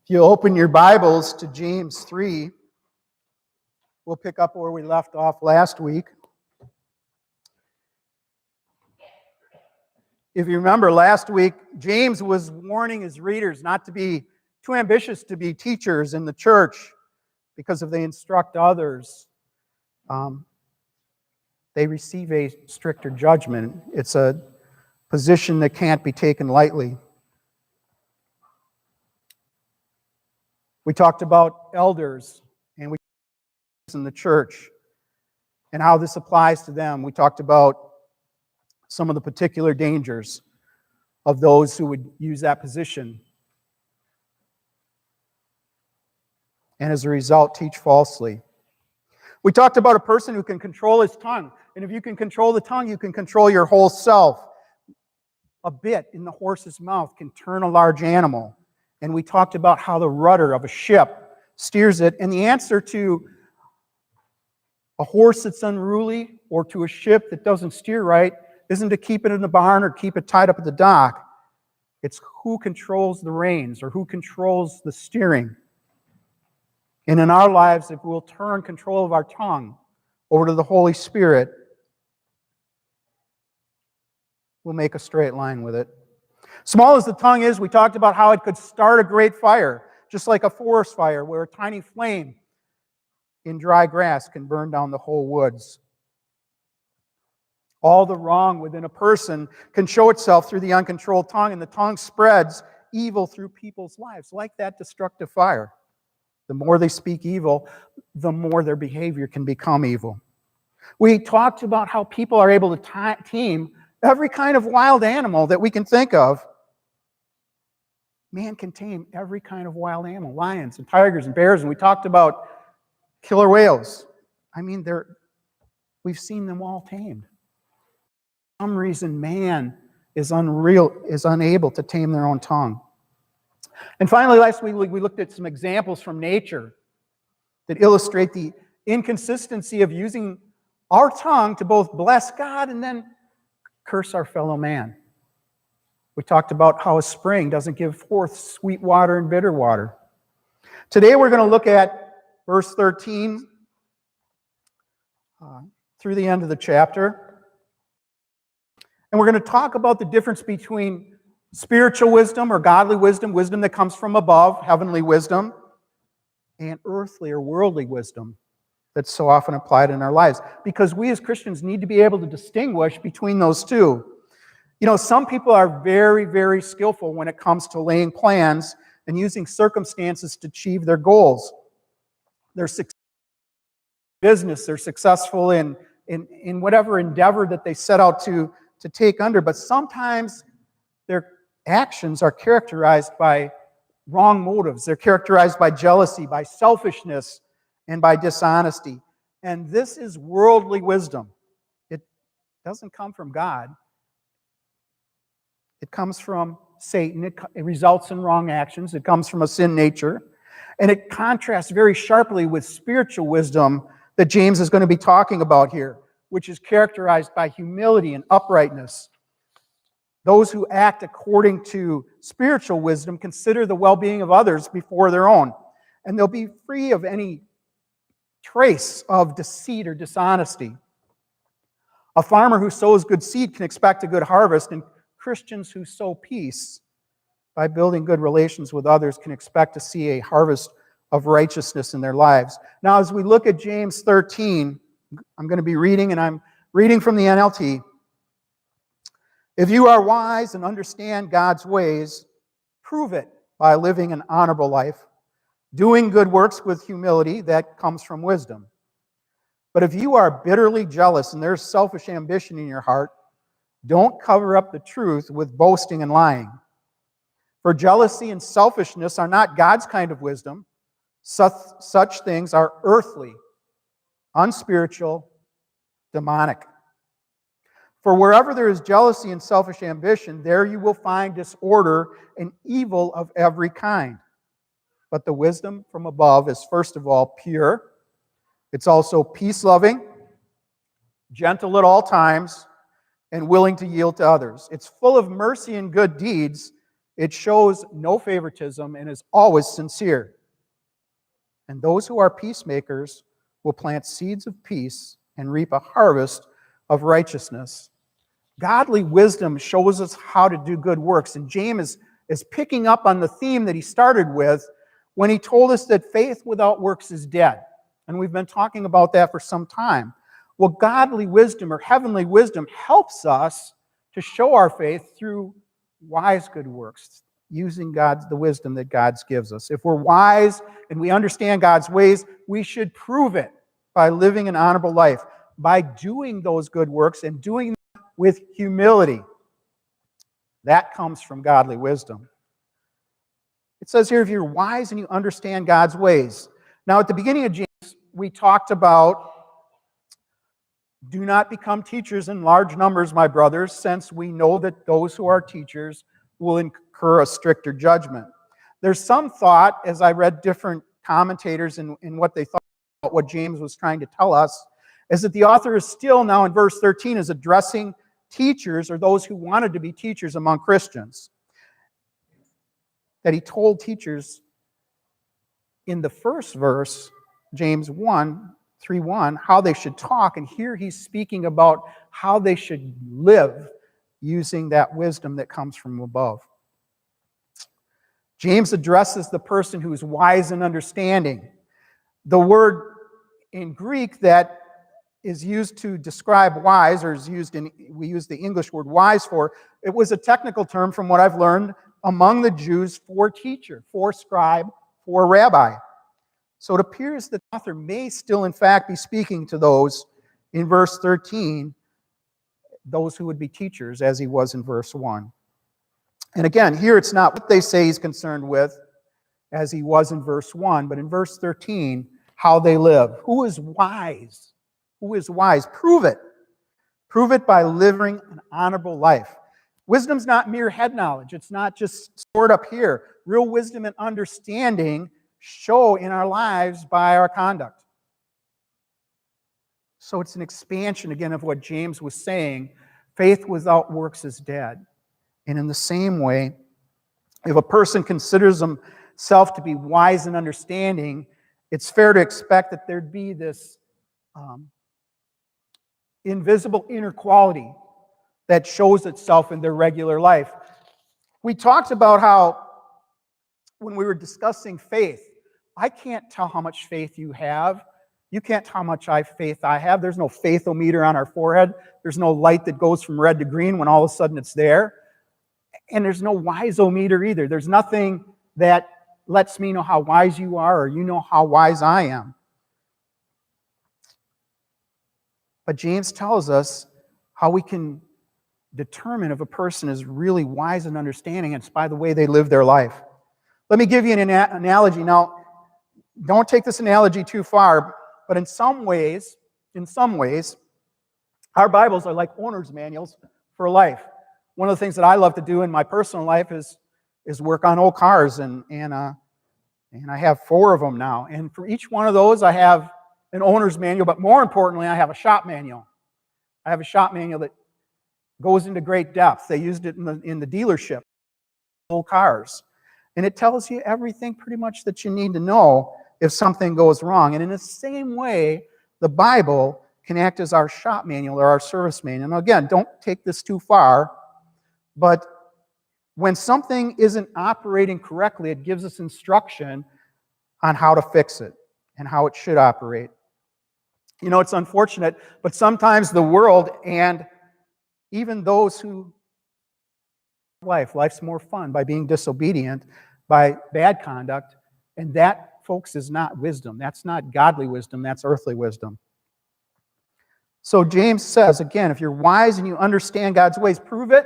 If you open your Bibles to James 3, we'll pick up where we left off last week. If you remember last week, James was warning his readers not to be too ambitious to be teachers in the church because if they instruct others, they receive a stricter judgment. It's a position that can't be taken lightly. We talked about elders and we in the church and how this applies to them. We talked about some of the particular dangers of those who would use that position and as a result teach falsely. We talked about a person who can control his tongue, and if you can control the tongue, you can control your whole self. A bit in the horse's mouth can turn a large animal. And we talked about how the rudder of a ship steers it. And the answer to a horse that's unruly or to a ship that doesn't steer right isn't to keep it in the barn or keep it tied up at the dock. It's who controls the reins or who controls the steering. And in our lives, if we'll turn control of our tongue over to the Holy Spirit, we'll make a straight line with it. Small as the tongue is, we talked about how it could start a great fire, just like a forest fire where a tiny flame in dry grass can burn down the whole woods. All the wrong within a person can show itself through the uncontrolled tongue, and the tongue spreads evil through people's lives, like that destructive fire. The more they speak evil, the more their behavior can become evil. We talked about how people are able to tame every kind of wild animal that we can think of. Man can tame every kind of wild animal, lions and tigers and bears, and we talked about killer whales. I mean, we've seen them all tamed. For some reason, man is unable to tame their own tongue. And finally, last week we looked at some examples from nature that illustrate the inconsistency of using our tongue to both bless God and then curse our fellow man. We talked about how a spring doesn't give forth sweet water and bitter water. Today we're going to look at verse 13 through the end of the chapter. And we're going to talk about the difference between spiritual wisdom or godly wisdom, wisdom that comes from above, heavenly wisdom, and earthly or worldly wisdom that's so often applied in our lives. Because we as Christians need to be able to distinguish between those two. You know, some people are very, very skillful when it comes to laying plans and using circumstances to achieve their goals. They're successful in business, they're successful in whatever endeavor that they set out to take under, but sometimes their actions are characterized by wrong motives. They're characterized by jealousy, by selfishness, and by dishonesty. And this is worldly wisdom. It doesn't come from God. It comes from Satan. It results in wrong actions. It comes from a sin nature. And it contrasts very sharply with spiritual wisdom that James is going to be talking about here, which is characterized by humility and uprightness. Those who act according to spiritual wisdom consider the well-being of others before their own. And they'll be free of any trace of deceit or dishonesty. A farmer who sows good seed can expect a good harvest, and Christians who sow peace by building good relations with others can expect to see a harvest of righteousness in their lives. Now, as we look at James 13, I'm going to be reading, and I'm reading from the NLT. If you are wise and understand God's ways, prove it by living an honorable life, doing good works with humility that comes from wisdom. But if you are bitterly jealous and there's selfish ambition in your heart, don't cover up the truth with boasting and lying. For jealousy and selfishness are not God's kind of wisdom. Such things are earthly, unspiritual, demonic. For wherever there is jealousy and selfish ambition, there you will find disorder and evil of every kind. But the wisdom from above is first of all pure. It's also peace-loving, gentle at all times, and willing to yield to others. It's full of mercy and good deeds. It shows no favoritism and is always sincere. And those who are peacemakers will plant seeds of peace and reap a harvest of righteousness. Godly wisdom shows us how to do good works. And James is picking up on the theme that he started with when he told us that faith without works is dead. And we've been talking about that for some time. Well, godly wisdom or heavenly wisdom helps us to show our faith through wise good works, using the wisdom that God gives us. If we're wise and we understand God's ways, we should prove it by living an honorable life, by doing those good works and doing them with humility. That comes from godly wisdom. It says here, if you're wise and you understand God's ways. Now, at the beginning of James, we talked about, do not become teachers in large numbers, my brothers, since we know that those who are teachers will incur a stricter judgment. There's some thought, as I read different commentators in what they thought about what James was trying to tell us, is that the author is still now in verse 13 is addressing teachers or those who wanted to be teachers among Christians. That he told teachers in the first verse, James 3:1, how they should talk. And here he's speaking about how they should live using that wisdom that comes from above. James addresses the person who is wise and understanding. The word in Greek that is used to describe wise, or we use the English word wise for, it was a technical term from what I've learned among the Jews for teacher, for scribe, for rabbi. So it appears that the author may still, in fact, be speaking to those in verse 13, those who would be teachers, as he was in verse 1. And again, here it's not what they say he's concerned with, as he was in verse 1, but in verse 13, how they live. Who is wise? Who is wise? Prove it. Prove it by living an honorable life. Wisdom's not mere head knowledge. It's not just stored up here. Real wisdom and understanding show in our lives by our conduct. So it's an expansion, again, of what James was saying. Faith without works is dead. And in the same way, if a person considers himself to be wise and understanding, it's fair to expect that there'd be this invisible inner quality that shows itself in their regular life. We talked about how, when we were discussing faith, I can't tell how much faith you have. You can't tell how much faith I have. There's no faithometer on our forehead. There's no light that goes from red to green when all of a sudden it's there. And there's no wiseometer either. There's nothing that lets me know how wise you are or you know how wise I am. But James tells us how we can determine if a person is really wise and understanding. It's by the way they live their life. Let me give you an analogy. Now, don't take this analogy too far, but in some ways, our Bibles are like owner's manuals for life. One of the things that I love to do in my personal life is work on old cars, and I have 4 of them now. And for each one of those, I have an owner's manual, but more importantly, I have a shop manual. I have a shop manual that goes into great depth. They used it in the dealership, old cars. And it tells you everything pretty much that you need to know if something goes wrong. And in the same way, the Bible can act as our shop manual or our service manual. Now again, don't take this too far, but when something isn't operating correctly, it gives us instruction on how to fix it and how it should operate. You know, it's unfortunate, but sometimes the world and even those who life's more fun by being disobedient, by bad conduct, and that, folks, is not wisdom. That's not godly wisdom. That's earthly wisdom. So James says, again, if you're wise and you understand God's ways, prove it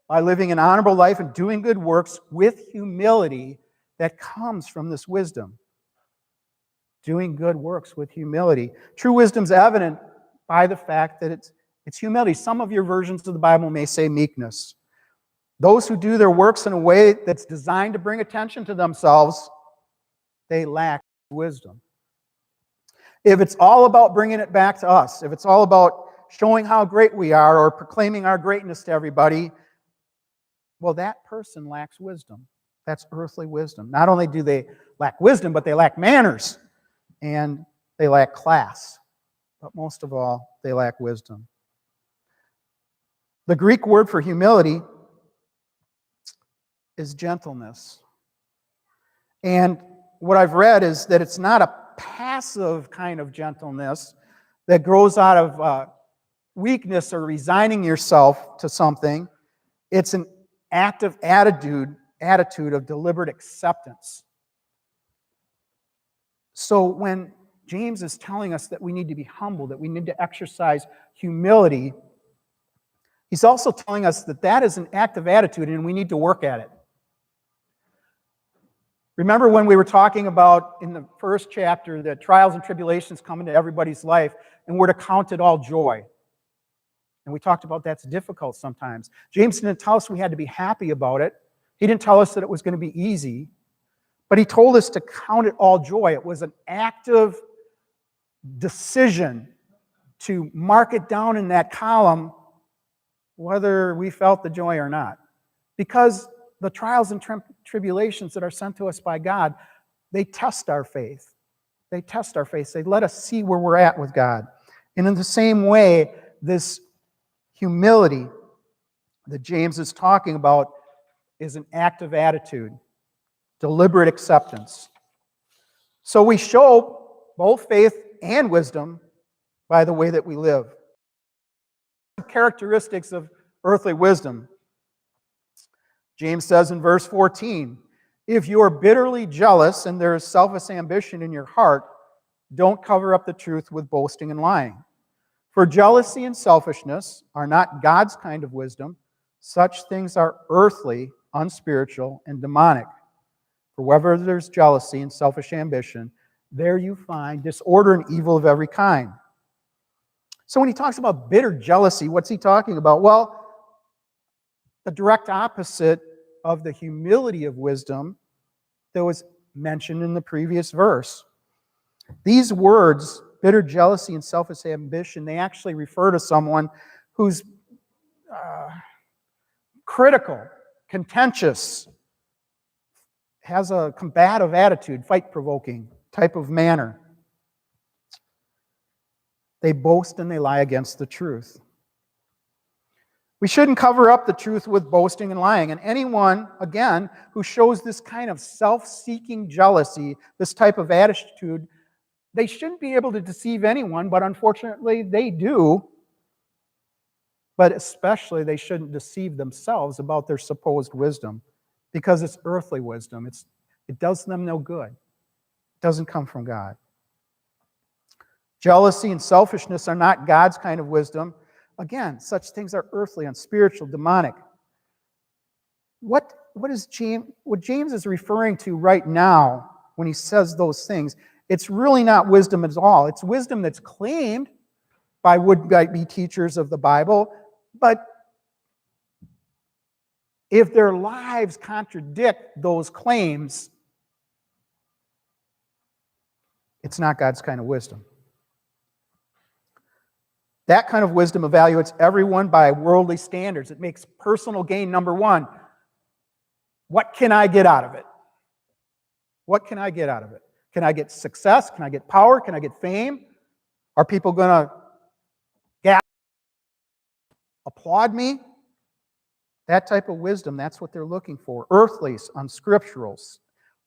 by living an honorable life and doing good works with humility that comes from this wisdom. Doing good works with humility. True wisdom's evident by the fact that it's humility. Some of your versions of the Bible may say meekness. Those who do their works in a way that's designed to bring attention to themselves, they lack wisdom. If it's all about bringing it back to us, if it's all about showing how great we are or proclaiming our greatness to everybody, well, that person lacks wisdom. That's earthly wisdom. Not only do they lack wisdom, but they lack manners and they lack class. But most of all, they lack wisdom. The Greek word for humility is gentleness. And what I've read is that it's not a passive kind of gentleness that grows out of weakness or resigning yourself to something. It's an active attitude of deliberate acceptance. So when James is telling us that we need to be humble, that we need to exercise humility, he's also telling us that that is an active attitude and we need to work at it. Remember when we were talking about in the first chapter that trials and tribulations come into everybody's life and we're to count it all joy. And we talked about that's difficult sometimes. James didn't tell us we had to be happy about it. He didn't tell us that it was going to be easy. But he told us to count it all joy. It was an active decision to mark it down in that column whether we felt the joy or not. Because the trials and tribulations that are sent to us by God, they test our faith. They test our faith. They let us see where we're at with God. And in the same way, this humility that James is talking about is an active attitude, deliberate acceptance. So we show both faith and wisdom by the way that we live. Characteristics of earthly wisdom. James says in verse 14, if you are bitterly jealous and there is selfish ambition in your heart, don't cover up the truth with boasting and lying. For jealousy and selfishness are not God's kind of wisdom. Such things are earthly, unspiritual, and demonic. For wherever there's jealousy and selfish ambition, there you find disorder and evil of every kind. So when he talks about bitter jealousy, what's he talking about? Well, the direct opposite of the humility of wisdom that was mentioned in the previous verse. These words, bitter jealousy and selfish ambition, they actually refer to someone who's critical, contentious, has a combative attitude, fight-provoking type of manner. They boast and they lie against the truth. We shouldn't cover up the truth with boasting and lying. And anyone, again, who shows this kind of self-seeking jealousy, this type of attitude, they shouldn't be able to deceive anyone, but unfortunately they do. But especially they shouldn't deceive themselves about their supposed wisdom, because it's earthly wisdom. It does them no good. It doesn't come from God. Jealousy and selfishness are not God's kind of wisdom. Again, such things are earthly, unspiritual, demonic. What James is referring to right now when he says those things, it's really not wisdom at all. It's wisdom that's claimed by would-be teachers of the Bible, but if their lives contradict those claims, it's not God's kind of wisdom. That kind of wisdom evaluates everyone by worldly standards. It makes personal gain number one. What can I get out of it? What can I get out of it? Can I get success? Can I get power? Can I get fame? Are people going to applaud me? That type of wisdom, that's what they're looking for. Earthly, unscriptural,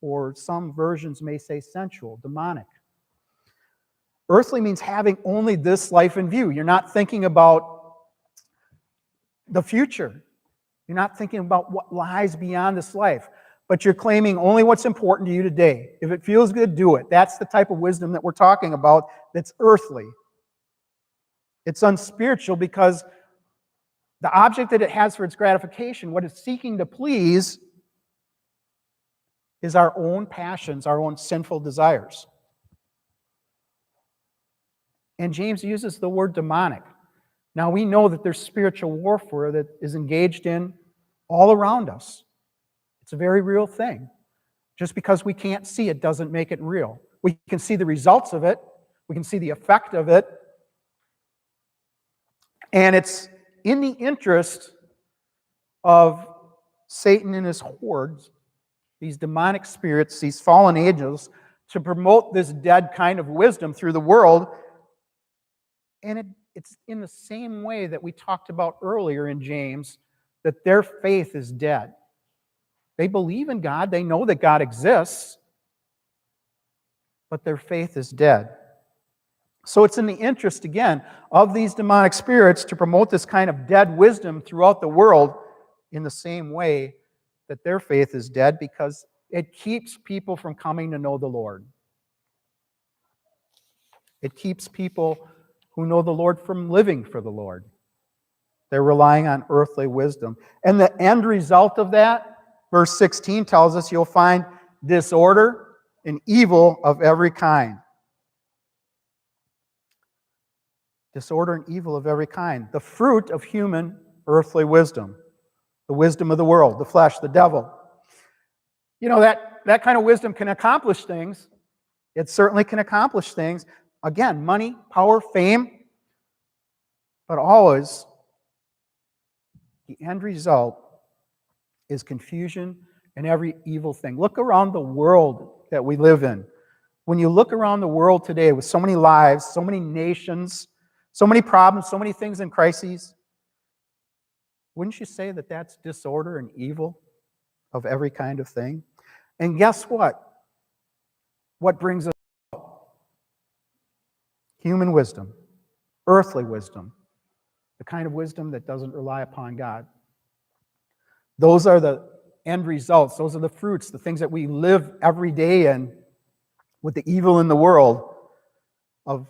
or some versions may say sensual, demonic. Earthly means having only this life in view. You're not thinking about the future. You're not thinking about what lies beyond this life. But you're claiming only what's important to you today. If it feels good, do it. That's the type of wisdom that we're talking about that's earthly. It's unspiritual because the object that it has for its gratification, what it's seeking to please, is our own passions, our own sinful desires. And James uses the word demonic. Now we know that there's spiritual warfare that is engaged in all around us. It's a very real thing. Just because we can't see it doesn't make it real. We can see the results of it. We can see the effect of it. And it's in the interest of Satan and his hordes, these demonic spirits, these fallen angels, to promote this dead kind of wisdom through the world. And it's in the same way that we talked about earlier in James, that their faith is dead. They believe in God, they know that God exists, but their faith is dead. So it's in the interest, again, of these demonic spirits to promote this kind of dead wisdom throughout the world in the same way that their faith is dead, because it keeps people from coming to know the Lord. It keeps people who know the Lord from living for the Lord. They're relying on earthly wisdom. And the end result of that, verse 16 tells us, you'll find disorder and evil of every kind. Disorder and evil of every kind. The fruit of human earthly wisdom. The wisdom of the world, the flesh, the devil. You know, that kind of wisdom can accomplish things. It certainly can accomplish things. Again, money, power, fame. But always, the end result is confusion and every evil thing. Look around the world that we live in. When you look around the world today with so many lives, so many nations, so many problems, so many things in crises, wouldn't you say that that's disorder and evil of every kind of thing? And guess what? What brings us up? Human wisdom, earthly wisdom, the kind of wisdom that doesn't rely upon God. Those are the end results. Those are the fruits, the things that we live every day in with the evil in the world of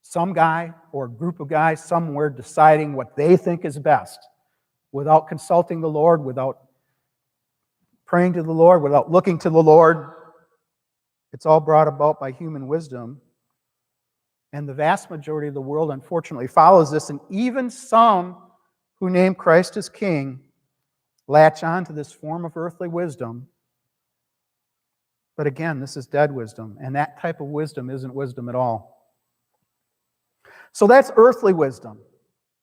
some guy or a group of guys somewhere deciding what they think is best without consulting the Lord, without praying to the Lord, without looking to the Lord. It's all brought about by human wisdom. And the vast majority of the world, unfortunately, follows this. And even some who name Christ as King latch on to this form of earthly wisdom. But again, this is dead wisdom. And that type of wisdom isn't wisdom at all. So that's earthly wisdom.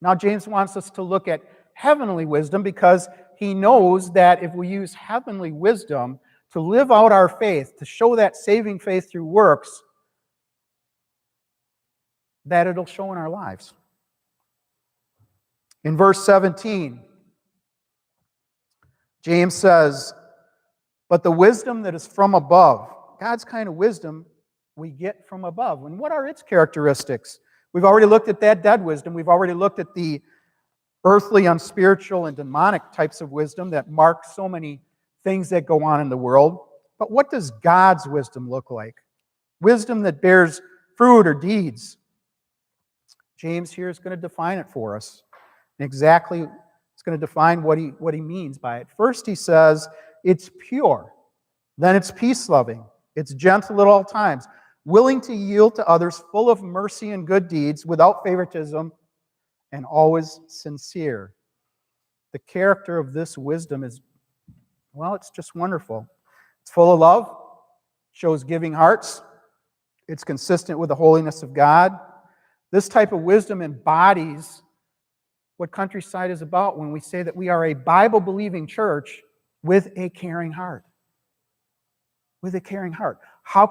Now James wants us to look at heavenly wisdom, because he knows that if we use heavenly wisdom to live out our faith, to show that saving faith through works, that it'll show in our lives. In verse 17, James says, but the wisdom that is from above, God's kind of wisdom we get from above. And what are its characteristics? We've already looked at that dead wisdom. We've already looked at the earthly, unspiritual, and demonic types of wisdom that mark so many things that go on in the world. But what does God's wisdom look like? Wisdom that bears fruit or deeds. James here is going to define it for us. And exactly, it's going to define what he means by it. First, he says, it's pure. Then it's peace-loving. It's gentle at all times, willing to yield to others, full of mercy and good deeds, without favoritism, and always sincere. The character of this wisdom is, well, it's just wonderful. It's full of love, shows giving hearts. It's consistent with the holiness of God. This type of wisdom embodies what Countryside is about when we say that we are a Bible-believing church with a caring heart. With a caring heart. How